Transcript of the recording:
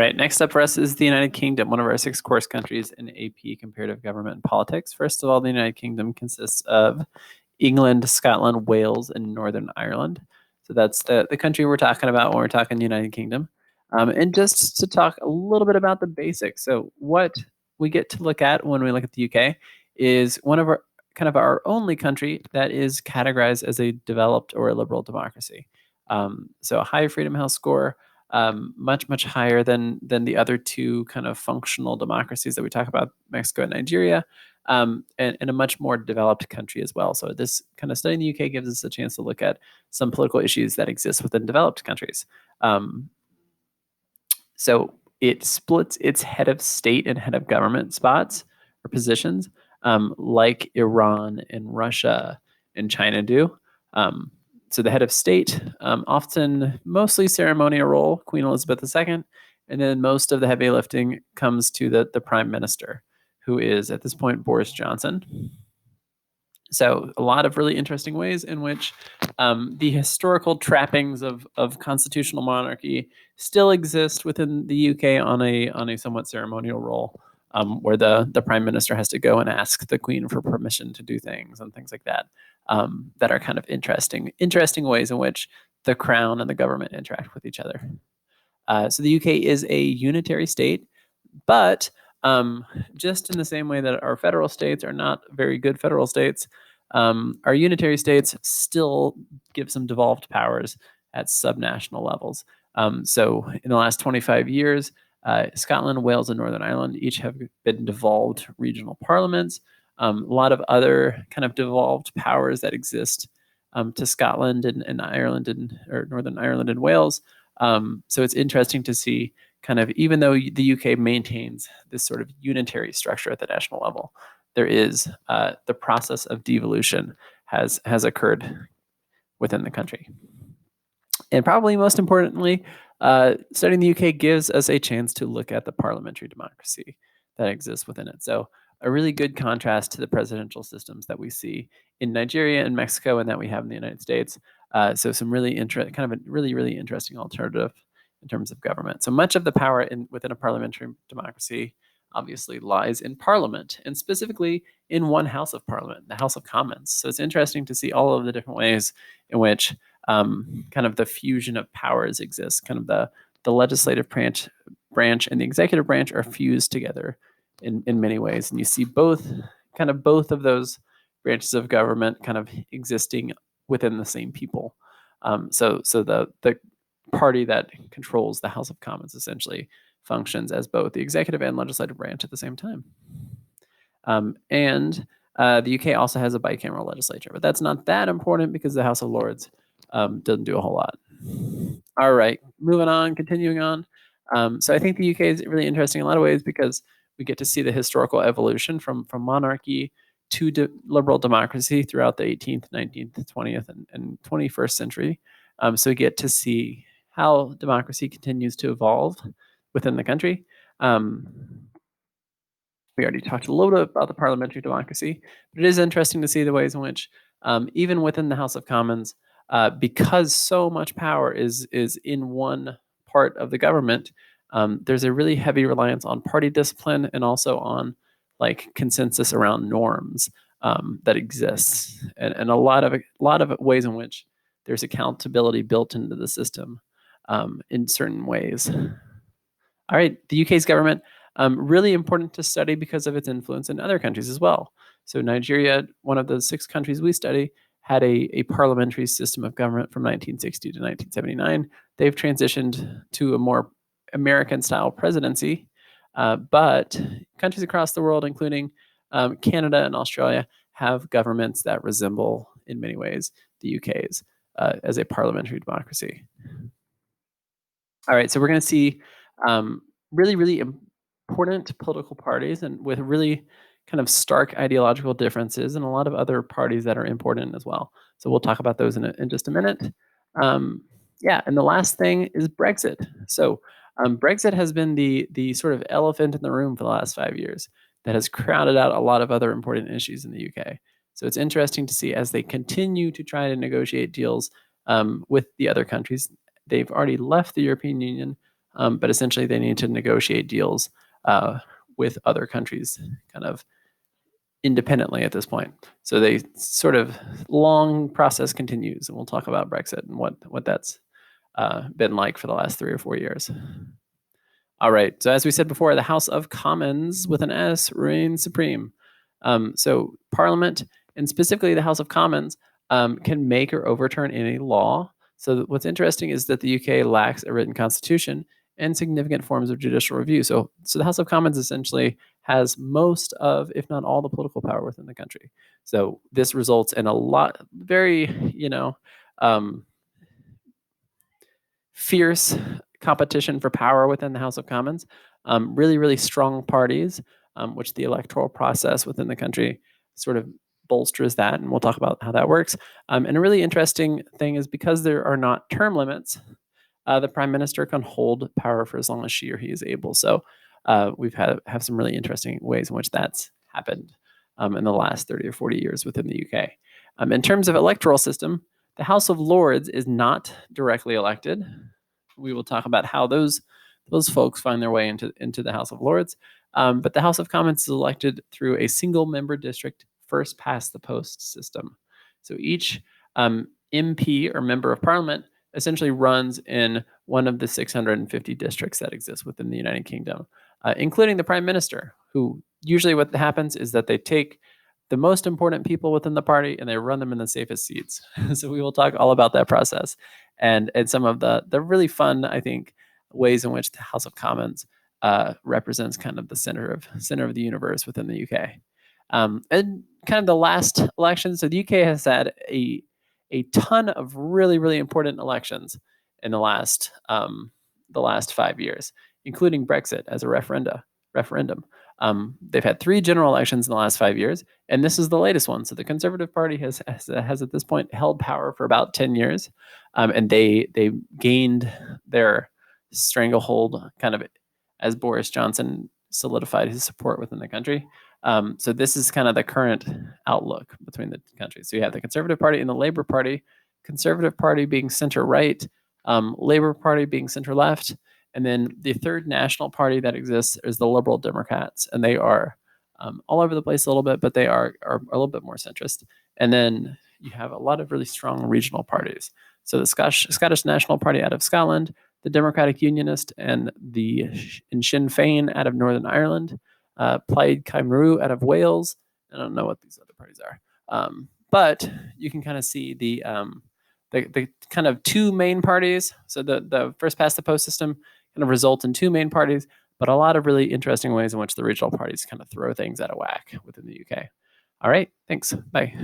Right, next up for us is the United Kingdom, one of our 6 course countries in AP Comparative Government and Politics. First of all, the United Kingdom consists of England, Scotland, Wales, and Northern Ireland. So that's the country we're talking about when we're talking United Kingdom. And just to talk a little bit about the basics. So what we get to look at when we look at the UK is one of our only country that is categorized as a developed or a liberal democracy. So a high Freedom House score, much higher than the other 2 kind of functional democracies that we talk about, Mexico and Nigeria, and a much more developed country as well. So this kind of study in the UK gives us a chance to look at some political issues that exist within developed countries. So it splits its head of state and head of government spots or positions, like Iran and Russia and China do. So the head of state, often mostly ceremonial role, Queen Elizabeth II, and then most of the heavy lifting comes to the prime minister, who is at this point Boris Johnson. So a lot of really interesting ways in which the historical trappings of constitutional monarchy still exist within the UK on a somewhat ceremonial role, where the prime minister has to go and ask the queen for permission to do things and things like that, that are kind of interesting ways in which the crown and the government interact with each other. So the UK is a unitary state, but just in the same way that our federal states are not very good federal states, our unitary states still give some devolved powers at subnational levels. So in the last 25 years, Scotland, Wales, and Northern Ireland each have been devolved regional parliaments. A lot of other kind of devolved powers that exist to Scotland and Ireland or Northern Ireland and Wales. So it's interesting to see kind of, even though the UK maintains this sort of unitary structure at the national level, there is the process of devolution has occurred within the country. And probably most importantly, studying the UK gives us a chance to look at the parliamentary democracy that exists within it. So a really good contrast to the presidential systems that we see in Nigeria and Mexico and that we have in the United States. So some really kind of a really interesting alternative in terms of government. So much of the power within a parliamentary democracy obviously lies in Parliament, and specifically in one House of Parliament, the House of Commons. So it's interesting to see all of the different ways in which kind of the fusion of powers exists. Kind of the legislative branch and the executive branch are fused together in many ways, and you see both of those branches of government kind of existing within the same people. So the party that controls the House of Commons essentially functions as both the executive and legislative branch at the same time. And the UK also has a bicameral legislature, but that's not that important because the House of Lords doesn't do a whole lot. All right, continuing on. So I think the UK is really interesting in a lot of ways because we get to see the historical evolution from monarchy to liberal democracy throughout the 18th, 19th, 20th, and 21st century. So we get to see how democracy continues to evolve within the country. We already talked a little bit about the parliamentary democracy, but it is interesting to see the ways in which, even within the House of Commons, because so much power is in one part of the government, there's a really heavy reliance on party discipline and also on like consensus around norms that exists, and a lot of ways in which there's accountability built into the system in certain ways. All right, the UK's government, really important to study because of its influence in other countries as well. So Nigeria, one of the 6 countries we study, had a parliamentary system of government from 1960 to 1979. They've transitioned to a more American-style presidency, but countries across the world, including Canada and Australia, have governments that resemble, in many ways, the UK's as a parliamentary democracy. All right, so we're going to see really important political parties and with really kind of stark ideological differences, and a lot of other parties that are important as well. So we'll talk about those in just a minute. Yeah, and the last thing is Brexit. So Brexit has been the sort of elephant in the room for the last 5 years that has crowded out a lot of other important issues in the UK. So it's interesting to see as they continue to try to negotiate deals with the other countries. They've already left the European Union, but essentially they need to negotiate deals with other countries kind of independently at this point. So they sort of long process continues, and we'll talk about Brexit and what that's been like for the last 3 or 4 years. All right. So as we said before, the House of Commons with an S reigns supreme. So Parliament, and specifically the House of Commons, can make or overturn any law. So what's interesting is that the UK lacks a written constitution and significant forms of judicial review. So the House of Commons essentially has most of, if not all, the political power within the country. So this results in a lot, very, fierce competition for power within the House of Commons. Really, really strong parties, which the electoral process within the country sort of bolsters that, and we'll talk about how that works. And a really interesting thing is because there are not term limits, the prime minister can hold power for as long as she or he is able. So we've have some really interesting ways in which that's happened in the last 30 or 40 years within the UK. In terms of electoral system, the House of Lords is not directly elected. We will talk about how those folks find their way into the House of Lords. But the House of Commons is elected through a single member district first past the post system. So each MP or member of parliament essentially runs in one of the 650 districts that exist within the United Kingdom, including the prime minister, who usually what happens is that they take the most important people within the party and they run them in the safest seats. So we will talk all about that process and some of the really fun, I think, ways in which the House of Commons represents kind of the center of the universe within the UK. And kind of the last election, so the UK has had a ton of really, really important elections in the last 5 years, including Brexit as a referendum. They've had 3 general elections in the last 5 years, and this is the latest one. So the Conservative Party has at this point held power for about 10 years, and they gained their stranglehold kind of as Boris Johnson solidified his support within the country. So this is kind of the current outlook between the countries. So you have the Conservative Party and the Labour Party. Conservative Party being center right, Labour Party being center left, and then the third national party that exists is the Liberal Democrats, and they are all over the place a little bit, but they are a little bit more centrist. And then you have a lot of really strong regional parties. So the Scottish National Party out of Scotland, the Democratic Unionist, and Sinn Féin out of Northern Ireland, Plaid Cymru out of Wales. I don't know what these other parties are, but you can kind of see the kind of 2 main parties. So the first past the post system kind of result in 2 main parties, but a lot of really interesting ways in which the regional parties kind of throw things out of whack within the UK. All right, thanks. Bye.